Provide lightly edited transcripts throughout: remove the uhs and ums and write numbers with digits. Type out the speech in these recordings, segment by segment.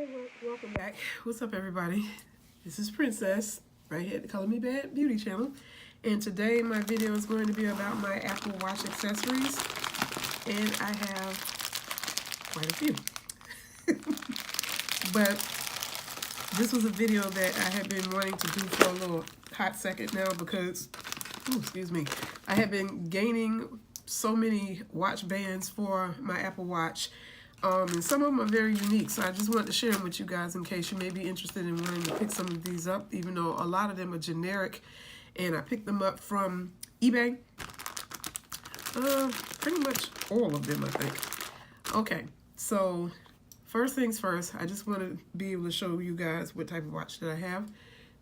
Hey, welcome back. What's up, everybody? This is Princess, right here at the Color Me Bad Beauty channel. And today my video is going to be about my Apple Watch accessories. And I have quite a few. But this was a video that I had been wanting to do for a little hot second now because, excuse me, I have been gaining so many watch bands for my Apple Watch. And some of them are very unique, so I just wanted to share them with you guys in case you may be interested in wanting to pick some of these up, even though a lot of them are generic, and I picked them up from eBay. Pretty much all of them, I think. Okay, so first things first, I just want to be able to show you guys what type of watch that I have.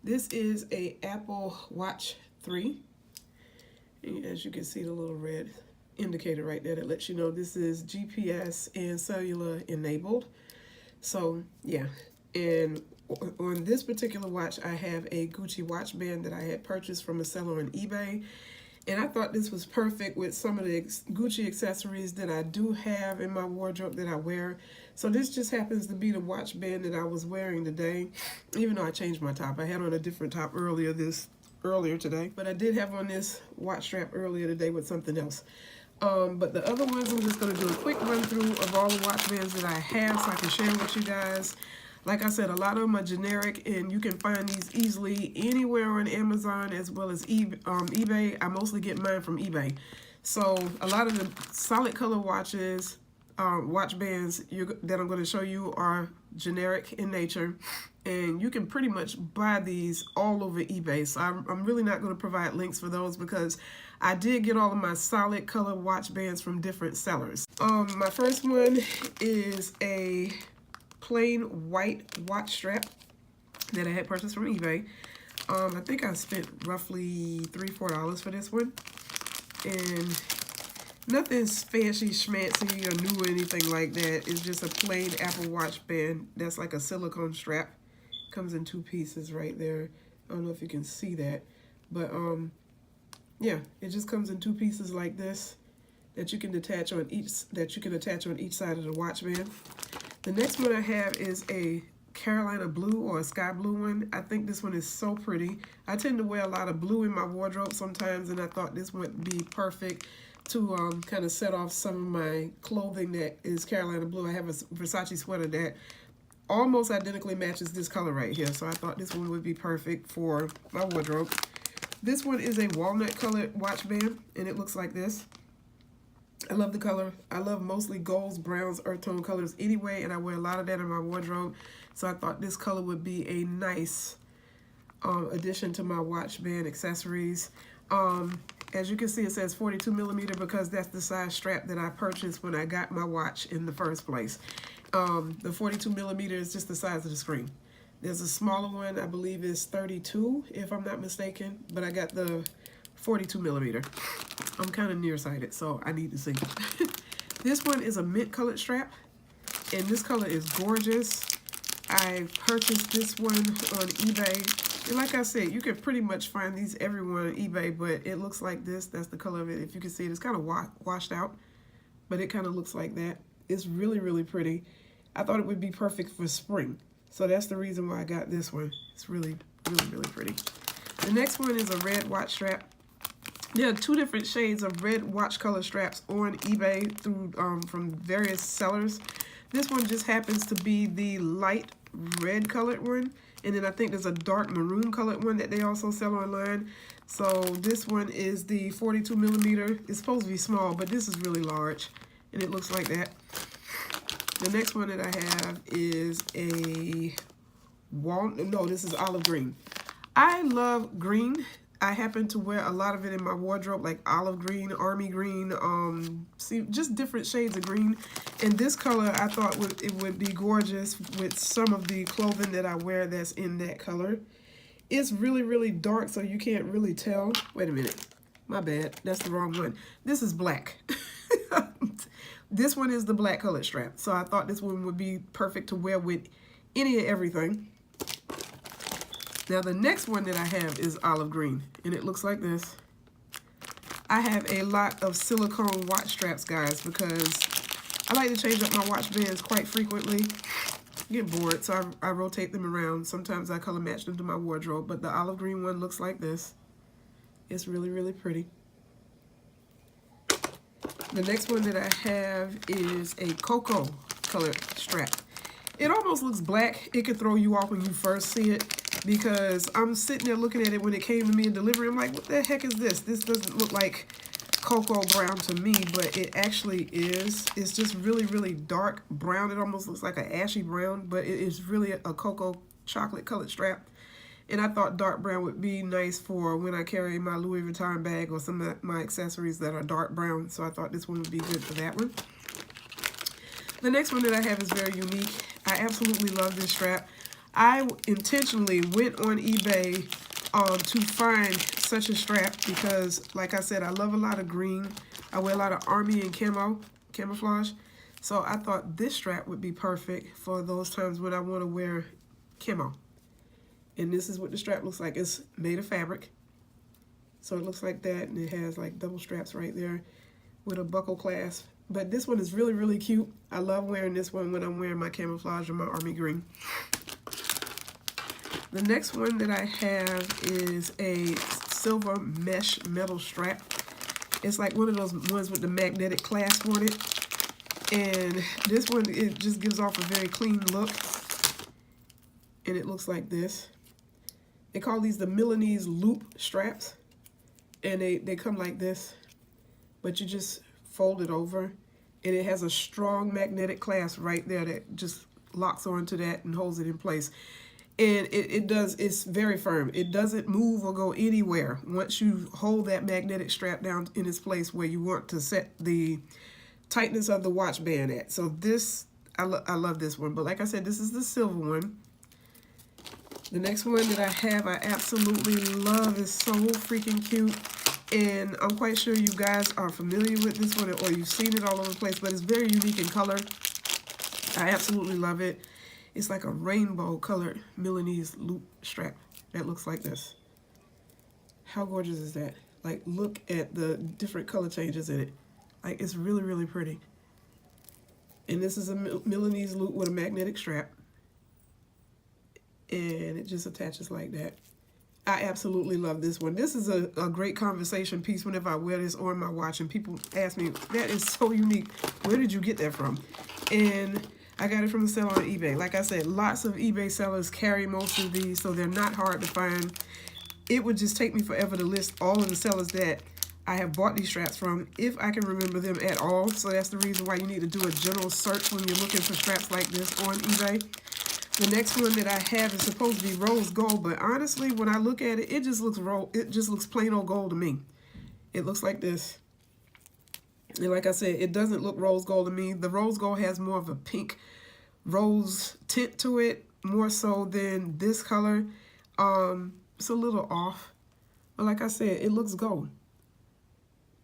This is a Apple Watch 3. And as you can see, the little red indicator right there that lets you know this is GPS and cellular enabled. So yeah, and on this particular watch I have a Gucci watch band that I had purchased from a seller on eBay, and I thought this was perfect with some of the Gucci accessories that I do have in my wardrobe that I wear. So this just happens to be the watch band that I was wearing today, even though I changed my top. I had on a different top earlier today, but I did have on this watch strap earlier today with something else. But the other ones, I'm just going to do a quick run through of all the watch bands that I have so I can share with you guys. Like I said, a lot of them are generic, and you can find these easily anywhere on Amazon as well as eBay. I mostly get mine from eBay. So a lot of the solid color watches, watch bands that I'm going to show you are generic in nature, and you can pretty much buy these all over eBay. So I'm really not going to provide links for those because I did get all of my solid color watch bands from different sellers. My first one is a plain white watch strap that I had purchased from eBay. I think I spent roughly $3-4 for this one, and nothing's fancy schmancy or new or anything like that. It's just a plain Apple Watch band that's like a silicone strap. Comes in two pieces right there. I don't know if you can see that, but yeah, it just comes in two pieces like this that you can attach on each side of the watch band. The next one I have is a Carolina blue or a sky blue one. I think this one is so pretty. I tend to wear a lot of blue in my wardrobe sometimes, and I thought this would be perfect to kind of set off some of my clothing that is Carolina blue. I have a Versace sweater that almost identically matches this color right here, so I thought this one would be perfect for my wardrobe. This one is a walnut colored watch band, and it looks like this. I love the color. I love mostly golds, browns, earth tone colors anyway, and I wear a lot of that in my wardrobe, so I thought this color would be a nice addition to my watch band accessories. As you can see, it says 42 millimeter because that's the size strap that I purchased when I got my watch in the first place. The 42 millimeter is just the size of the screen. There's a smaller one, I believe is 32, if I'm not mistaken, but I got the 42 millimeter. I'm kind of nearsighted, so I need to see. This one is a mint colored strap, and this color is gorgeous. I purchased this one on eBay, and like I said, you can pretty much find these everywhere on eBay, but it looks like this. That's the color of it. If you can see it, it's kind of washed out, but it kind of looks like that. It's really, really pretty. I thought it would be perfect for spring, so that's the reason why I got this one. It's really, really, really pretty. The next one is a red watch strap. There are two different shades of red watch color straps on eBay through from various sellers. This one just happens to be the light red colored one, and then I think there's a dark maroon colored one that they also sell online. So this one is the 42 millimeter. It's supposed to be small, but this is really large, and it looks like that. The next one that I have is a this is olive green. I love green. I happen to wear a lot of it in my wardrobe, like olive green, army green, just different shades of green. And this color, I thought it would be gorgeous with some of the clothing that I wear that's in that color. It's really, really dark, so you can't really tell. Wait a minute. My bad. That's the wrong one. This is black. This one is the black colored strap. So I thought this one would be perfect to wear with any and everything. Now the next one that I have is olive green, and it looks like this. I have a lot of silicone watch straps, guys, because I like to change up my watch bands quite frequently. get bored, so I rotate them around. Sometimes I color match them to my wardrobe, but the olive green one looks like this. It's really, really pretty. The next one that I have is a cocoa colored strap. It almost looks black. It could throw you off when you first see it, because I'm sitting there looking at it when it came to me in delivery. I'm like, what the heck is this? This doesn't look like cocoa brown to me, but it actually is. It's just really, really dark brown. It almost looks like an ashy brown, but it is really a cocoa chocolate colored strap. And I thought dark brown would be nice for when I carry my Louis Vuitton bag or some of my accessories that are dark brown. So I thought this one would be good for that one. The next one that I have is very unique. I absolutely love this strap. I intentionally went on eBay to find such a strap because, like I said, I love a lot of green. I wear a lot of army and camouflage. So I thought this strap would be perfect for those times when I want to wear camo. And this is what the strap looks like. It's made of fabric. So it looks like that, and it has like double straps right there with a buckle clasp. But this one is really, really cute. I love wearing this one when I'm wearing my camouflage or my army green. The next one that I have is a silver mesh metal strap. It's like one of those ones with the magnetic clasp on it. And this one, it just gives off a very clean look. And it looks like this. They call these the Milanese loop straps, and they come like this, but you just fold it over, and it has a strong magnetic clasp right there that just locks onto that and holds it in place. And it's very firm. It doesn't move or go anywhere once you hold that magnetic strap down in its place where you want to set the tightness of the watch band at. So this, I love this one, but like I said, this is the silver one. The next one that I have, I absolutely love. Is so freaking cute. And I'm quite sure you guys are familiar with this one or you've seen it all over the place, but it's very unique in color. I absolutely love it. It's like a rainbow colored Milanese loop strap that looks like this. How gorgeous is that? Like, look at the different color changes in it. Like, it's really, really pretty. And this is a Milanese loop with a magnetic strap. And it just attaches like that. I absolutely love this one. This is a great conversation piece whenever I wear this on my watch and people ask me, that is so unique. Where did you get that from? And I got it from a seller on eBay. Like I said, lots of eBay sellers carry most of these, so they're not hard to find. It would just take me forever to list all of the sellers that I have bought these straps from, if I can remember them at all. So that's the reason why you need to do a general search when you're looking for straps like this on eBay. The next one that I have is supposed to be rose gold, but honestly, when I look at it, it just looks plain old gold to me. It looks like this. And like I said, it doesn't look rose gold to me. The rose gold has more of a pink rose tint to it, more so than this color. It's a little off, but like I said, it looks gold.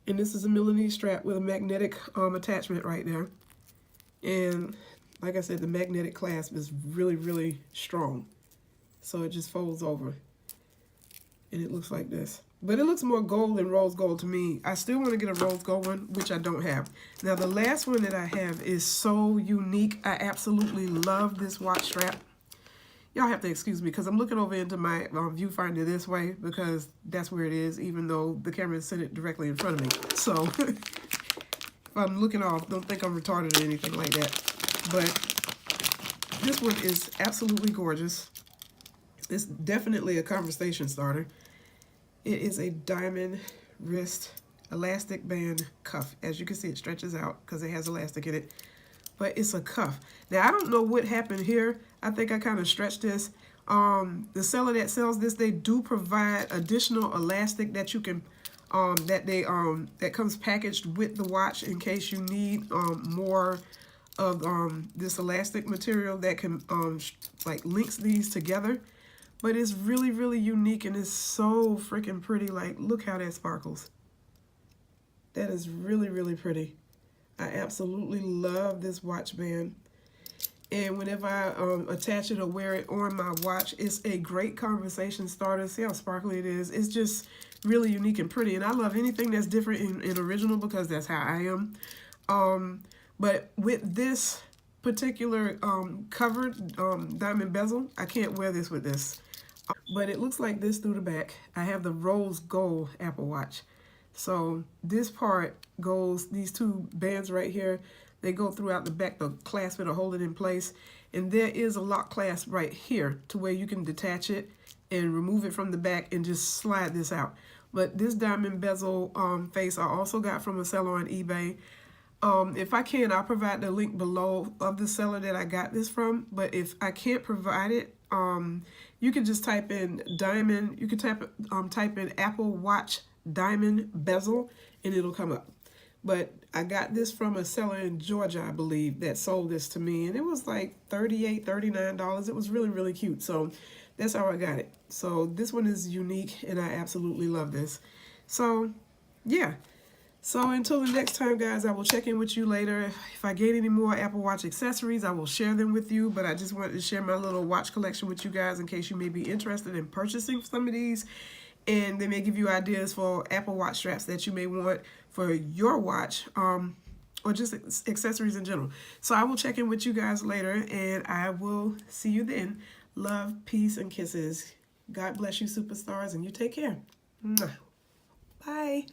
And this is a Milanese strap with a magnetic attachment right there. And like I said, the magnetic clasp is really, really strong. So it just folds over. And it looks like this. But it looks more gold than rose gold to me. I still want to get a rose gold one, which I don't have. Now, the last one that I have is so unique. I absolutely love this watch strap. Y'all have to excuse me because I'm looking over into my viewfinder this way because that's where it is, even though the camera is sitting directly in front of me. So if I'm looking off, don't think I'm retarded or anything like that. But this one is absolutely gorgeous. It's definitely a conversation starter. It is a diamond wrist elastic band cuff. As you can see, it stretches out because it has elastic in it. But it's a cuff. Now, I don't know what happened here. I think I kind of stretched this. The seller that sells this, they do provide additional elastic that you can, that comes packaged with the watch in case you need more of this elastic material that can like links these together. But it's really, really unique and it's so freaking pretty. Like, look how that sparkles. That is really, really pretty. I absolutely love this watch band. And whenever I attach it or wear it on my watch, it's a great conversation starter. See how sparkly it is? It's just really unique and pretty. And I love anything that's different and original because that's how I am. But with this particular covered diamond bezel. I can't wear this with this. But it looks like this through the back. I have the rose gold Apple Watch. So this part goes, these two bands right here, they go throughout the back to clasp it or hold it in place. And there is a lock clasp right here to where you can detach it and remove it from the back and just slide this out. But this diamond bezel face I also got from a seller on eBay. If I can, I'll provide the link below of the seller that I got this from. But if I can't provide it, you can just type in diamond. You can type in Apple Watch diamond bezel, and it'll come up. But I got this from a seller in Georgia, I believe, that sold this to me, and it was like $38, $39. It was really, really cute. So that's how I got it. So this one is unique, and I absolutely love this. So yeah. So until the next time, guys, I will check in with you later. If I get any more Apple Watch accessories, I will share them with you. But I just wanted to share my little watch collection with you guys in case you may be interested in purchasing some of these. And they may give you ideas for Apple Watch straps that you may want for your watch, or just accessories in general. So I will check in with you guys later, and I will see you then. Love, peace, and kisses. God bless you, superstars, and you take care. Mwah. Bye.